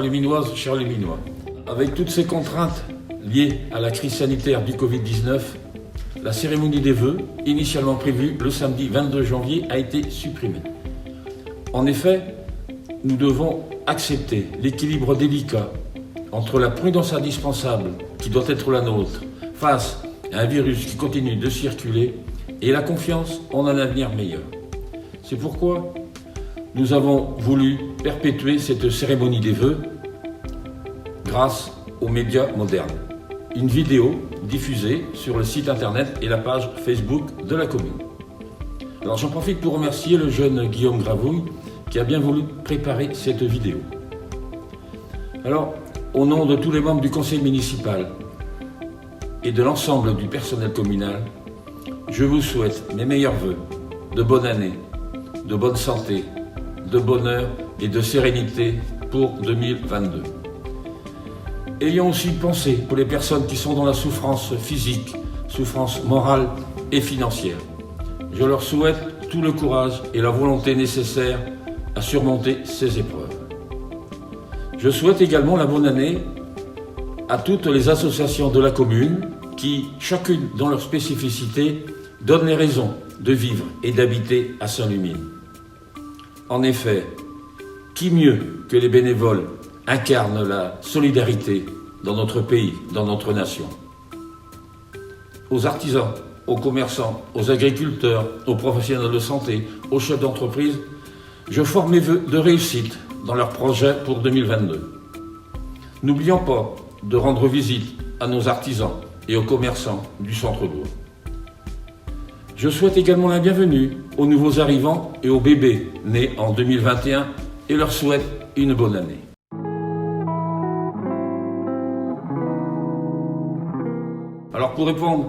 les Minoises, chers les Minois. Avec toutes ces contraintes liées à la crise sanitaire du Covid-19, la cérémonie des vœux, initialement prévue le samedi 22 janvier, a été supprimée. En effet, nous devons accepter l'équilibre délicat entre la prudence indispensable qui doit être la nôtre face à un virus qui continue de circuler et la confiance en un avenir meilleur. C'est pourquoi nous avons voulu perpétuer cette cérémonie des vœux grâce aux médias modernes. Une vidéo diffusée sur le site internet et la page Facebook de la commune. Alors j'en profite pour remercier le jeune Guillaume Gravouille qui a bien voulu préparer cette vidéo. Alors, au nom de tous les membres du conseil municipal et de l'ensemble du personnel communal, je vous souhaite mes meilleurs vœux de bonne année, de bonne santé, de bonheur et de sérénité pour 2022. Ayons aussi pensé pour les personnes qui sont dans la souffrance physique, souffrance morale et financière. Je leur souhaite tout le courage et la volonté nécessaires à surmonter ces épreuves. Je souhaite également la bonne année à toutes les associations de la commune qui, chacune dans leur spécificité, donnent les raisons de vivre et d'habiter à Saint-Lumine. En effet, qui mieux que les bénévoles incarne la solidarité dans notre pays, dans notre nation. Aux artisans, aux commerçants, aux agriculteurs, aux professionnels de santé, aux chefs d'entreprise, je forme mes vœux de réussite dans leurs projets pour 2022. N'oublions pas de rendre visite à nos artisans et aux commerçants du centre-bourg. Je souhaite également la bienvenue aux nouveaux arrivants et aux bébés nés en 2021 et leur souhaite une bonne année. Alors pour répondre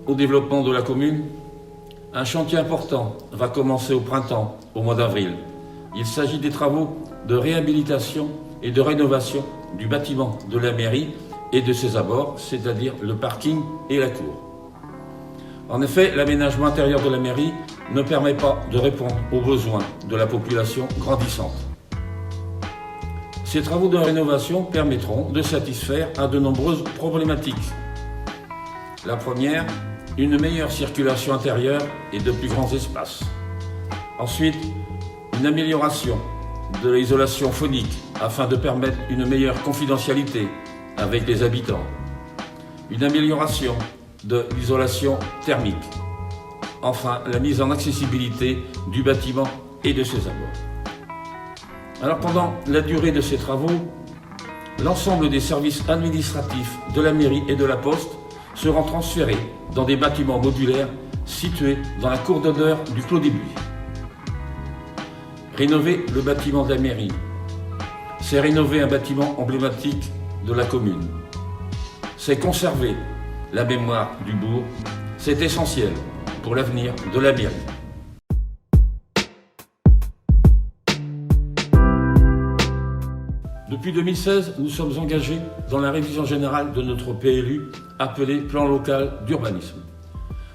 au développement de la commune, un chantier important va commencer au printemps, au mois d'avril. Il s'agit des travaux de réhabilitation et de rénovation du bâtiment de la mairie et de ses abords, c'est-à-dire le parking et la cour. En effet, l'aménagement intérieur de la mairie ne permet pas de répondre aux besoins de la population grandissante. Ces travaux de rénovation permettront de satisfaire à de nombreuses problématiques. La première, une meilleure circulation intérieure et de plus grands espaces. Ensuite, une amélioration de l'isolation phonique afin de permettre une meilleure confidentialité avec les habitants. Une amélioration de l'isolation thermique. Enfin, la mise en accessibilité du bâtiment et de ses abords. Alors pendant la durée de ces travaux, l'ensemble des services administratifs de la mairie et de la poste seront transférés dans des bâtiments modulaires situés dans la cour d'honneur du Clos des Buis. Rénover le bâtiment de la mairie, c'est rénover un bâtiment emblématique de la commune. C'est conserver la mémoire du bourg, c'est essentiel pour l'avenir de la mairie. Depuis 2016, nous sommes engagés dans la révision générale de notre PLU, appelé Plan local d'urbanisme.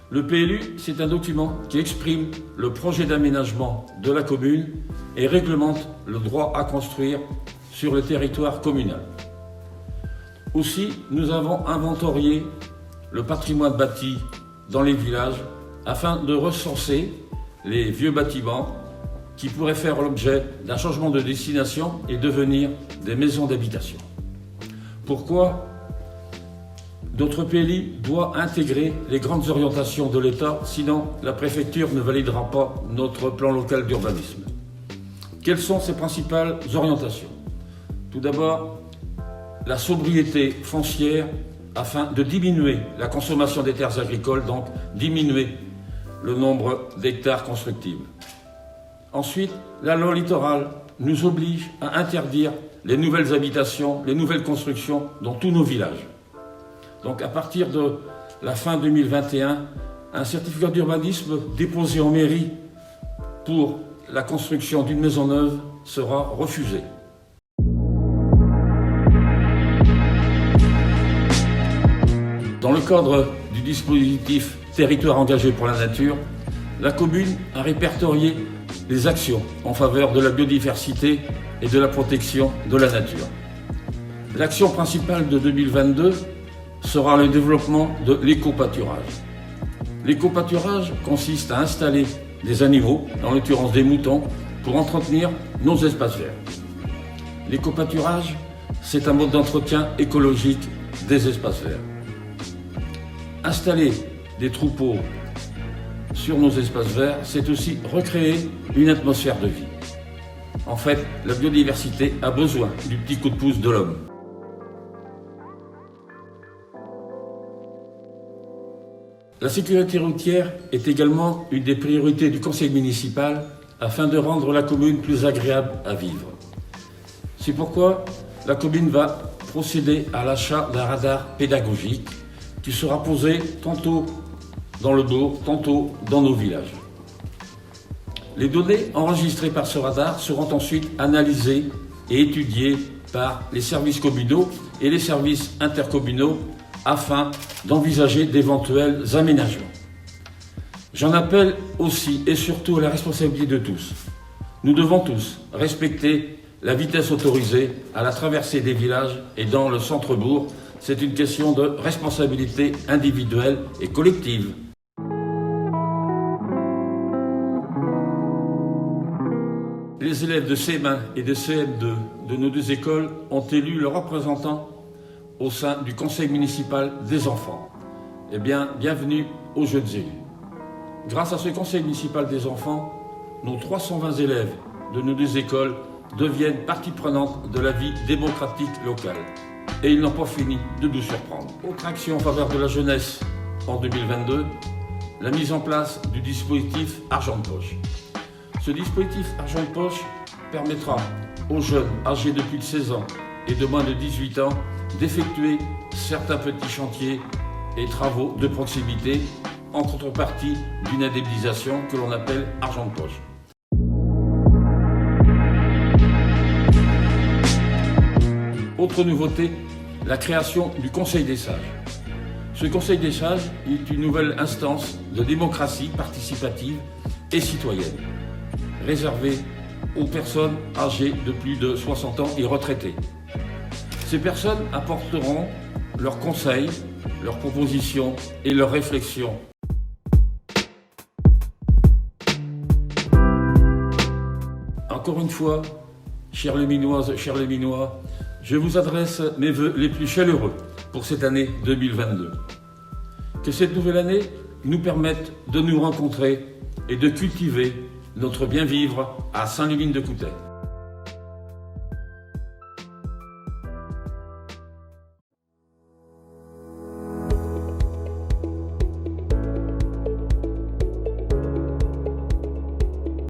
Le PLU, c'est un document qui exprime le projet d'aménagement de la commune et réglemente le droit à construire sur le territoire communal. Aussi, nous avons inventorié le patrimoine bâti dans les villages afin de recenser les vieux bâtiments qui pourraient faire l'objet d'un changement de destination et devenir des maisons d'habitation. Pourquoi ? Notre PLU doit intégrer les grandes orientations de l'État, sinon la préfecture ne validera pas notre plan local d'urbanisme. Quelles sont ces principales orientations ? Tout d'abord, la sobriété foncière afin de diminuer la consommation des terres agricoles, donc diminuer le nombre d'hectares constructibles. Ensuite, la loi littorale nous oblige à interdire les nouvelles habitations, les nouvelles constructions dans tous nos villages. Donc à partir de la fin 2021, un certificat d'urbanisme déposé en mairie pour la construction d'une maison neuve sera refusé. Dans le cadre du dispositif Territoire engagé pour la nature, la commune a répertorié les actions en faveur de la biodiversité et de la protection de la nature. L'action principale de 2022 sera le développement de l'éco-pâturage. L'éco-pâturage consiste à installer des animaux, en l'occurrence des moutons, pour entretenir nos espaces verts. L'éco-pâturage, c'est un mode d'entretien écologique des espaces verts. Installer des troupeaux sur nos espaces verts, c'est aussi recréer une atmosphère de vie. En fait, la biodiversité a besoin du petit coup de pouce de l'homme. La sécurité routière est également une des priorités du conseil municipal afin de rendre la commune plus agréable à vivre. C'est pourquoi la commune va procéder à l'achat d'un radar pédagogique qui sera posé tantôt dans le bourg, tantôt dans nos villages. Les données enregistrées par ce radar seront ensuite analysées et étudiées par les services communaux et les services intercommunaux afin d'envisager d'éventuels aménagements. J'en appelle aussi et surtout à la responsabilité de tous. Nous devons tous respecter la vitesse autorisée à la traversée des villages et dans le centre-bourg. C'est une question de responsabilité individuelle et collective. Les élèves de CM1 et de CM2 de nos deux écoles ont élu leurs représentants au sein du conseil municipal des enfants. Eh bien, bienvenue aux jeunes élus. Grâce à ce conseil municipal des enfants, nos 320 élèves de nos deux écoles deviennent partie prenante de la vie démocratique locale. Et ils n'ont pas fini de nous surprendre. Autre action en faveur de la jeunesse en 2022, la mise en place du dispositif Argent de Poche. Ce dispositif Argent de Poche permettra aux jeunes âgés de plus de 16 ans et de moins de 18 ans d'effectuer certains petits chantiers et travaux de proximité en contrepartie d'une indemnisation que l'on appelle argent de poche. Autre nouveauté, la création du Conseil des sages. Ce Conseil des sages est une nouvelle instance de démocratie participative et citoyenne, réservée aux personnes âgées de plus de 60 ans et retraitées. Ces personnes apporteront leurs conseils, leurs propositions et leurs réflexions. Encore une fois, chères Léminoises, chers Léminois, je vous adresse mes vœux les plus chaleureux pour cette année 2022. Que cette nouvelle année nous permette de nous rencontrer et de cultiver notre bien-vivre à Saint-Livin-de-Coutais.